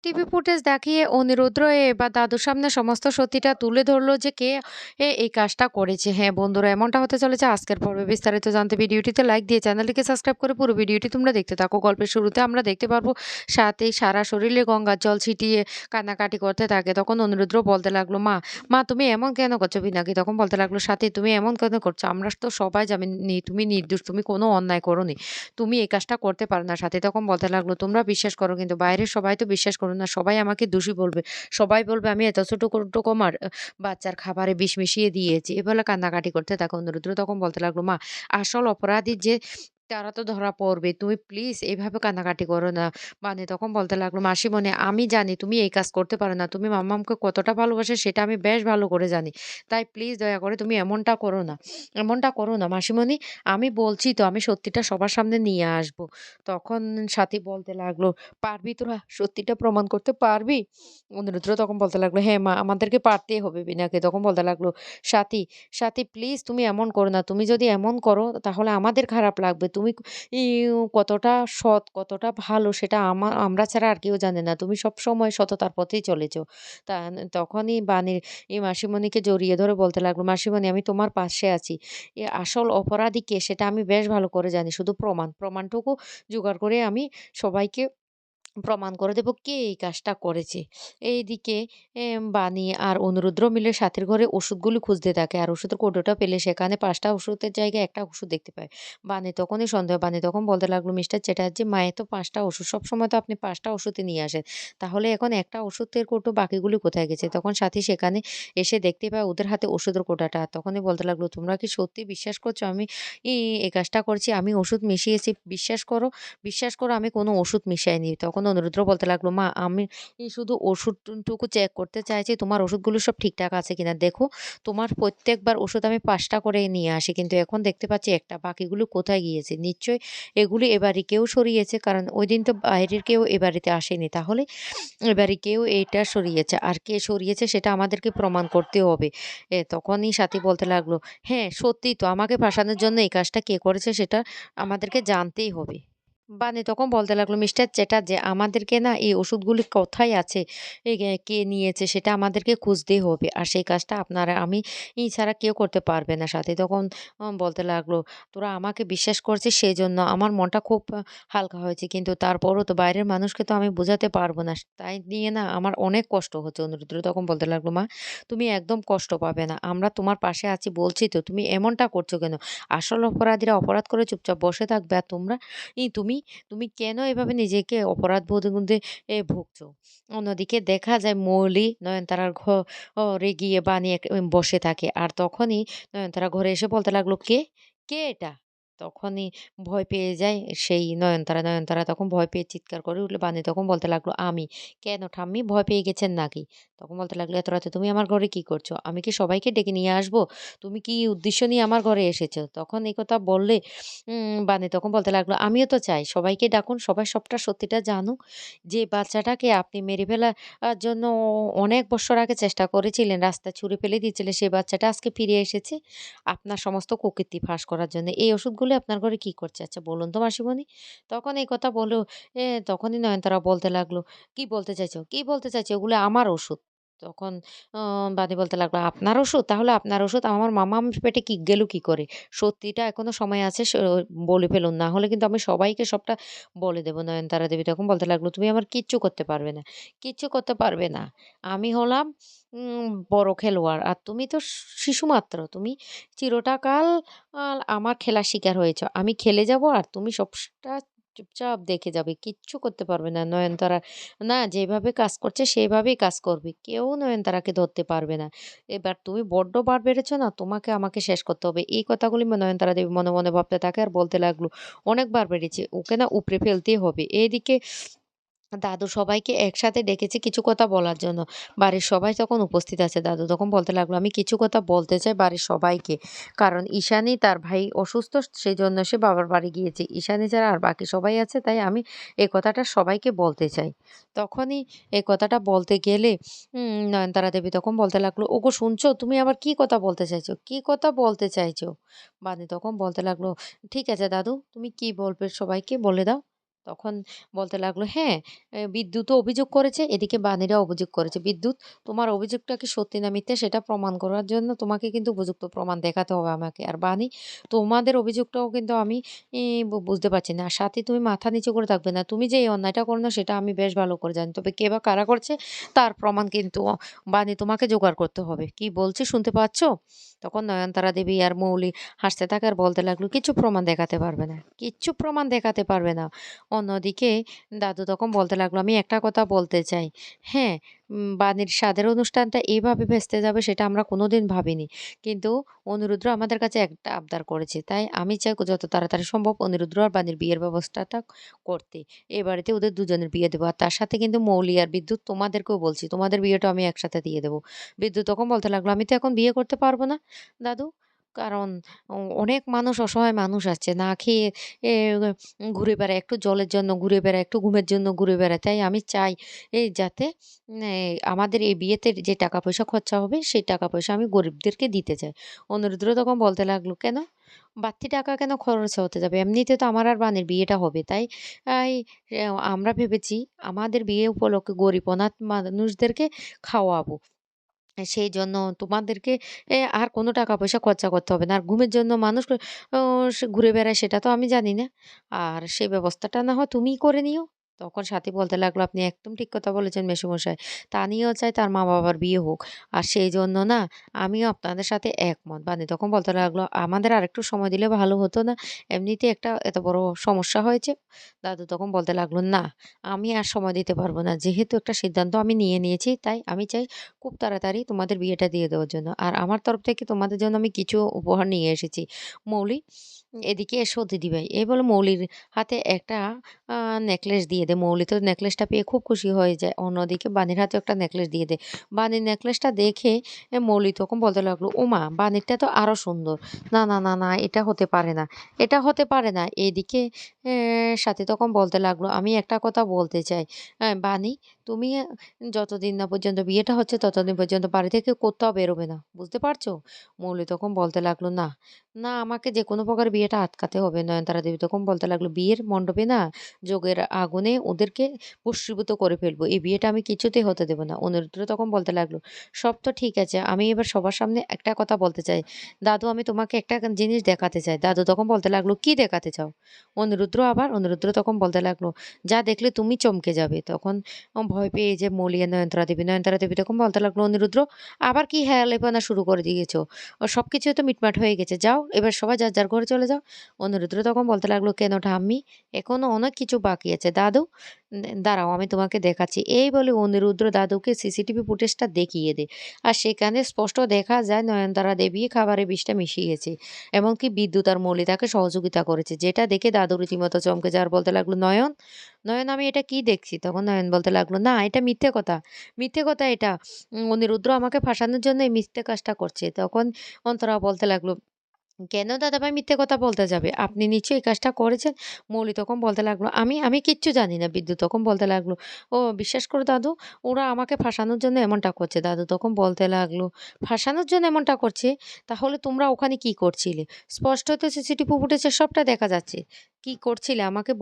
TV footage দেখিয়ে অনিরুদ্র এবার দাদুর সামনে সমস্ত সত্যিটা তুলে ধরলো যে কে এই কাজটা করেছে। হ্যাঁ বন্ধুরা, এমনটা হতে চলেছে আজকের পর্বে। বিস্তারিত জানতে ভিডিওটিতে লাইক দিয়ে চ্যানেলটিকে সাবস্ক্রাইব করে পুরো ভিডিওটি তোমরা দেখতে থাকো। গল্পের শুরুতে আমরা দেখতে পারবো সাথেই সারা শরীরে গঙ্গার জল ছিটিয়ে কান্নাকাটি করতে থাকে। তখন অনিরুদ্র বলতে লাগলো, মা মা তুমি এমন কেন করছো? পিনাকি তখন বলতে লাগলো, সাথী তুমি এমন কেন করছো? আমরা তো সবাই জানি তুমি নির্দোষ, তুমি কোনো অন্যায় করোনি, তুমি এই কাজটা করতে পারো না। সাথী তখন বলতে লাগলো, তোমরা বিশ্বাস করো কিন্তু বাইরের সবাই তো বিশ্বাস করো না। সবাই আমাকে দোষী বলবে। সবাই বলবে আমি এত ছোট রকমার বাচ্চার খাবারে বিষ মিশিয়ে দিয়েছি। এ বলে কান্নাকাটি করতে থাকে। অনুরুদ্র তখন বলতে লাগলো, মা আসল অপরাধী যে তারা তো ধরা পড়বে। তুমি প্লিজ এভাবে কান্নাকাটি করো না। মানে তখন বলতে লাগলো, মাসিমণি আমি জানি তুমি এই কাজ করতে পারো না। তুমি মাম্মামকে কতটা ভালোবাসো সেটা আমি বেশ ভালো করে জানি। তাই প্লিজ দয়া করে তুমি এমনটা করো না। এমনটা করো না মাসিমণি। আমি বলছি তো আমি সত্যিটা সবার সামনে নিয়ে আসবো। তখন সাথী বলতে লাগলো, "পারবি তোরা? সত্যিটা প্রমাণ করতে পারবি?" অনিরুদ্ধ তখন বলতে লাগলো, "হ্যাঁ মা, আমাদেরকে পারতেই হবে বিনাকে।" তখন বলতে লাগলো, "সাথী, সাথী প্লিজ তুমি এমন করো না। তুমি যদি এমন করো তাহলে আমাদের খারাপ লাগবে। তুমি কতটা সৎ, কতটা ভালো সেটা আমরা ছাড়া আর কেউ জানে না। তুমি সবসময় সততার পথেই চলেছো।" তা তখনই বাণীর মাসিমণিকে জড়িয়ে ধরে বলতে লাগলো, "মাসিমণি আমি তোমার পাশে আছি। আসল অপরাধী কে সেটা আমি বেশ ভালো করে জানি। শুধু প্রমাণটুকু জোগাড় করে আমি সবাইকে প্রমাণ করে দেব কে এই কাজটা করেছে।" এইদিকে বানি আর অনুরুদ্র মিলে সাথীর ঘরে ওষুধগুলি খুঁজতে থাকে। আর ওষুধের কৌটোটা পেলে সেখানে ৫ টা ওষুধের জায়গায় ১ টা ওষুধ দেখতে পায়। বানি তখনই সন্দেহ, বানি তখন বলতে লাগলো, "মিস্টার চ্যাটার্জি মায়ের তো ৫ টা ওষুধ। সবসময় তো আপনি ৫ টা ওষুধই নিয়ে আসেন। তাহলে এখন ১ টা ওষুধের কৌটো বাকিগুলি কোথায় গেছে?" তখন সাথী সেখানে এসে দেখতে পায় ওদের হাতে ওষুধের কৌটাটা। তখনই বলতে লাগলো, "তোমরা কি সত্যি বিশ্বাস করছো আমি এই কাজটা করছি? আমি ওষুধ মিশিয়েছি। বিশ্বাস করো আমি কোনো ওষুধ মিশাইনি।" তখন অনুরুদ্র বলতে লাগলো, "মা আমি শুধু ওষুধটুকু চেক করতে চাইছি তোমার ওষুধগুলো সব ঠিকঠাক আছে কিনা। দেখো তোমার প্রত্যেকবার ওষুধ আমি ৫ টা করে নিয়ে আসি। কিন্তু এখন দেখতে পাচ্ছি ১ টা। বাকিগুলো কোথায় গিয়েছে? নিশ্চয়ই এগুলি এ বাড়ি কেউ সরিয়েছে। কারণ ঐদিন তো বাইরের কেউ এ বাড়িতে আসেনি। তাহলে এ বাড়ি কেউ এইটা সরিয়েছে। আর কে সরিয়েছে সেটা আমাদেরকে প্রমাণ করতে হবে।" তখনই সাথী বলতে লাগলো, "হ্যাঁ, সত্যিই তো আমাকে ফাঁসানোর জন্য এই কাজটা কে করেছে সেটা আমাদেরকে জানতেই হবে।" বানি তখন বলতে লাগলো, "মিস্টার চ্যাটার্জি আমাদেরকে না এই ওষুধগুলি কোথায় আছে, কে নিয়েছে সেটা আমাদেরকে খুঁজতেই হবে। আর সেই কাজটা আপনারা আমি ছাড়া কেউ করতে পারবে না।" সাথী তখন বলতে লাগলো, "তোরা আমাকে বিশ্বাস করছিস সেজন্য আমার মনটা খুব হালকা হয়েছে। কিন্তু তারপরও তো বাইরের মানুষকে তো আমি বোঝাতে পারব না। তাই নিয়ে না আমার অনেক কষ্ট হচ্ছে।" অনুরুদ্র তখন বলতে লাগলো, "মা তুমি একদম কষ্ট পাবে না। আমরা তোমার পাশে আছি বলছি তো। তুমি এমনটা করছো কেন? আসল অপরাধীরা অপরাধ করে চুপচাপ বসে থাকবে। আর তোমরা তুমি তুমি কেন এভাবে নিজেকে অপরাধবোধের মধ্যে ভুগছো?" অন্যদিকে দেখা যায় মৌলি নয়নতারার ঘরে গিয়ে বানিয়ে বসে থাকে। আর তখনই নয়নতারা ঘরে এসে বলতে লাগলো, "কে? কে এটা?" তখনই ভয় পেয়ে যায় সেই নয়নতারা। নয়নতারা তখন ভয় পেয়ে চিৎকার করে উঠলো। বানি তখন বলতে লাগলো, "আমি।" "কেন ঠাম্মি ভয় পেয়ে গেছেন নাকি?" তখন বলতে লাগলো, "এত রাতে তুমি আমার ঘরে কি করছো? আমি কি সবাইকে ডেকে নিয়ে আসবো? তুমি কি উদ্দেশ্য নিয়ে আমার ঘরে এসেছো?" তখন এই কথা বললে বানি তখন বলতে লাগলো, "আমিও তো চাই সবাইকে ডাকুন, সবাই সবটা সত্যিটা জানুক। যে বাচ্চাটাকে আপনি মেরে ফেলার জন্য অনেক বৎসর আগে চেষ্টা করেছিলেন, রাস্তায় ছুঁড়ে ফেলে দিয়েছিলেন, সেই বাচ্চাটা আজকে ফিরে এসেছে আপনার সমস্ত কুকীর্তি ফাঁস করার জন্য। এই ওষুধগুলো আপনার ঘরে কি করছে? আচ্ছা বলুন তো মাসিমণি?" তখন এই কথা বলেও তখনই নয়নতারা বলতে লাগলো, "কি বলতে চাইছো? কি বলতে চাইছো? ওগুলো আমার ওষুধ।" তখন আ বানি বলতে লাগলো, "আপনার ওষুধ? তাহলে আপনার ওষুধ আমার মামার পেটে গেল কি করে? সত্যিটা এখনো সময় আছে বলে ফেলুন। না হলে কিন্তু আমি সবাইকে সবটা বলে দেব।" নয়নতারা দেবী তখন বলতে লাগলো, "তুমি আমার কিচ্ছু করতে পারবে না। কিচ্ছু করতে পারবে না। আমি হলাম বড় খেলোয়াড়। আর তুমি তো শিশু মাত্র। তুমি চিরটাকাল আমার খেলার শিকার হয়েছ। আমি খেলে যাব আর তুমি সবটা চুপচাপ দেখে যাবে। কিচ্ছু করতে পারবে না নয়নতারা। না যেভাবে কাজ করছে সেভাবেই কাজ করবে। কেউ নয়নতারাকে ধরতে পারবে না। এবার তুমি বড্ড বার বেড়েছ না? তোমাকে আমাকে শেষ করতে হবে।" এই কথাগুলি নয়নতারা দেবী মনে, মনে ভাবতে থাকে আর বলতে লাগলো, "অনেক বার বেড়েছে। ওকে না উপড়ে ফেলতেই হবে।" এদিকে দাদু সবাইকে একসাথে ডেকেছে কিছু কথা বলার জন্য। বাড়ির সবাই তখন উপস্থিত আছে। দাদু তখন বলতে লাগলো, "আমি কিছু কথা বলতে চাই বাড়ির সবাইকে। কারণ ঈশানী তার ভাই অসুস্থ সেজন্য সে বাবার বাড়ি গিয়েছে। ঈশানী ছাড়া আর বাকি সবাই আছে তাই আমি এই কথাটা সবাইকে বলতে চাই।" তখনই এই কথাটা বলতে গেলে নয়নতারা দেবী তখন বলতে লাগলো, "ওগো শুনছো? তুমি আবার কি কথা বলতে চাইছো? কি কথা বলতে চাইছো?" বানি তখন বলতে লাগলো, "ঠিক আছে দাদু তুমি কি বলবে সবাইকে বলে দাও।" তখন বলতে লাগলো, "হ্যাঁ, বিদ্যুৎও অভিযোগ করেছে, এদিকে বাণীরা অভিযোগ করেছে। বিদ্যুৎ, তোমার অভিযোগটা কি সত্যি না মিথ্যা সেটা প্রমাণ করার জন্য তোমাকে কিন্তু উপযুক্ত প্রমাণ দেখাতে হবে আমাকে। আর বাণী, তোমাদের অভিযোগটাও কিন্তু আমি বুঝতে পারছি না। আর সাথে তুমি মাথা নিচু করে থাকবে না। তুমি যে এই অন্যায়টা করো না সেটা আমি বেশ ভালো করে জানি। তবে কে বা কারা করছে তার প্রমাণ কিন্তু বাণী তোমাকে জোগাড় করতে হবে। কি বলছি শুনতে পাচ্ছ?" তখন নয়নতারা দেবী আর মৌলি হাসতে থাকে আর বলতে লাগলো, "কিচ্ছু প্রমাণ দেখাতে পারবে না। কিচ্ছু প্রমাণ দেখাতে পারবে না।" অন্যদিকে দাদু তখন বলতে লাগলো, "আমি একটা কথা বলতে চাই। হ্যাঁ, বাণীর সাধের অনুষ্ঠানটা এভাবে ভেস্তে যাবে সেটা আমরা কোনোদিন ভাবিনি। কিন্তু অনিরুদ্ধ আমাদের কাছে একটা আবদার করেছে। তাই আমি চাই যত তাড়াতাড়ি সম্ভব অনিরুদ্ধ আর বাণীর বিয়ের ব্যবস্থাটা করতে। এ বাড়িতে ওদের দুজনের বিয়ে দেবো। আর তার সাথে কিন্তু মৌলি আর বিদ্যুৎ তোমাদেরকেও বলছি। তোমাদের বিয়েটাও আমি একসাথে দিয়ে দেবো।" বিদ্যুৎ তখন বলতে লাগলো, "আমি তো এখন বিয়ে করতে পারব না দাদু। কারণ অনেক মানুষ, অসহায় মানুষ আছে না খেয়ে এ ঘুরে বেড়ায়, একটু জলের জন্য ঘুরে বেড়ায়, একটু ঘুমের জন্য ঘুরে বেড়ায়। তাই আমি চাই যাতে আমাদের এই বিয়েতে যে টাকা পয়সা খরচা হবে, সেই টাকা পয়সা আমি গরিবদেরকে দিতে চাই।" অনিরুদ্ধ তখন বলতে লাগলো, "কেন? বাড়তি টাকা কেন খরচ হতে যাবে? এমনিতে তো আমার আর বানের বিয়েটা হবে। তাই আই আমরা ভেবেছি আমাদের বিয়ে উপলক্ষে গরিব অনাথ মানুষদেরকে খাওয়াবো। সেইজন্য তোমাদেরকে আর কোনো টাকা পয়সা খরচা করতে হবে না। আর ঘুমের জন্য মানুষ ও সে ঘুরে বেড়ায় সেটা তো আমি জানি না। আর সেই ব্যবস্থাটা না হয় তুমিই করে নিও।" তখন সাথী বলতে লাগলো, "আপনি একদম ঠিক কথা বলেছেন মেসোমশাই। তানিও চায় তার মা-বাবার বিয়ে হোক। আর সেইজন্য না আমিও আপনাদের সাথে একমত।" বানি তখন বলতে লাগলো, "আমাদের আরেকটু সময় দিলে ভালো হতো না? এমনিতেই একটা এত বড় সমস্যা হয়েছে।" দাদু তখন বলতে লাগলো, "না, আমি আর সময় দিতে পারব না। যেহেতু একটা সিদ্ধান্ত আমি নিয়ে নিয়েছি তাই আমি চাই খুব তাড়াতাড়ি তোমাদের বিয়েটা দিয়ে দেওয়ার জন্য। আর আমার তরফ থেকে তোমাদের জন্য আমি কিছু উপহার নিয়ে এসেছি। মৌলি, এদিকে এসো দিদিভাই।" এই বলে মৌলির হাতে একটা আ নেকলেস দিয়ে দেয়। মৌলি তো নেকলেসটা পেয়ে খুব খুশি হয়ে যায়। অন্যদিকে বানির হাতেও একটা নেকলেস দিয়ে দেয়। বানির নেকলেসটা দেখে মৌলি তখন বলতে লাগলো, "ওমা! বানিরটা তো আরো সুন্দর। না, না, না, না, এটা হতে পারে না। এটা হতে পারে না।" এদিকে সাথী তখন বলতে লাগলো, "আমি একটা কথা বলতে চাই। বানি, তুমি যতদিন না পর্যন্ত বিয়েটা হচ্ছে ততদিন পর্যন্ত বাড়ি থেকে কোথাও বেরোবে না। বুঝতে পারছো?" মৌলি তখন বলতে লাগলো, "না, না, আমাকে যেকোনো প্রকার বিয়েটা আটকাতে হবে।" নয়নতারা দেবী তখন বলতে লাগলো, "বিয়ের মণ্ডপে না যোগের আগুনে ওদেরকে ভস্মীভূত করে ফেলবো। এই বিয়েটা আমি কিছুতেই হতে দেব না।" অনিরুদ্ধ তখন বলতে লাগলো, "সব তো ঠিক আছে। আমি এবার সবার সামনে একটা কথা বলতে চাই। দাদু, আমি তোমাকে একটা জিনিস দেখাতে চাই।" দাদু তখন বলতে লাগলো, "কি দেখাতে চাও?" অনিরুদ্ধ তখন বলতে লাগলো, "যা দেখলে তুমি চমকে যাবে।" তখন ভয় পেয়ে যে মৌলি আর নয়নতারা দেবী তখন বলতে লাগলো, "অনিরুদ্র, আবার কি হেয়ালিপনা শুরু করে দিয়েছো? সবকিছুই তো মিটমাট হয়ে গেছে। যাও, এবার সবাই যার, যার ঘরে চলে যাও।" অনিরুদ্র তখন বলতে লাগলো, "কেন ঠাম্মি? এখনো অনেক কিছু বাকি আছে। দাদু, দাঁড়াও আমি তোমাকে দেখাচ্ছি।" এই বলে অনিরুদ্র দাদুকে সিসিটিভি ফুটেজটা দেখিয়ে দেয়। আর সেখানে স্পষ্ট দেখা যায় নয়নতারা দেবী খাবারে বিষটা মিশিয়েছে। এমনকি বিদ্যুৎ আর মৌলি তাকে সহযোগিতা করেছে। যেটা দেখে দাদু রীতিমতো চমকে যায় আর বলতে লাগলো, "নয়ন, নয়ন, আমি এটা কি দেখছি?" তখন নয়ন বলতে লাগলো, "না, এটা মিথ্যে কথা। মিথ্যে কথা এটা। অনিরুদ্র আমাকে ফাঁসানোর জন্য এই মিথ্যে কাজটা করছে।" তখন অন্তরা বলতে লাগলো, "কেন দাদাভাই মিথ্যে কথা বলতে যাবে? আপনি নিশ্চয়ই এই কাজটা করেছেন?" মৌলি তখন বলতে লাগলো, "আমি কিচ্ছু জানি না।" বিদ্যুৎ তখন বলতে লাগলো, "ও বিশ্বাস করো দাদু, ওরা আমাকে ফাঁসানোর জন্য এমনটা করছে।" দাদু তখন বলতে লাগলো, "ফাঁসানোর জন্য এমনটা করছে? তাহলে তোমরা ওখানে কি করছিলে? স্পষ্ট তো সিসিটিভি ফুটেজে সবটা দেখা যাচ্ছে। কি করছিলে আমাকে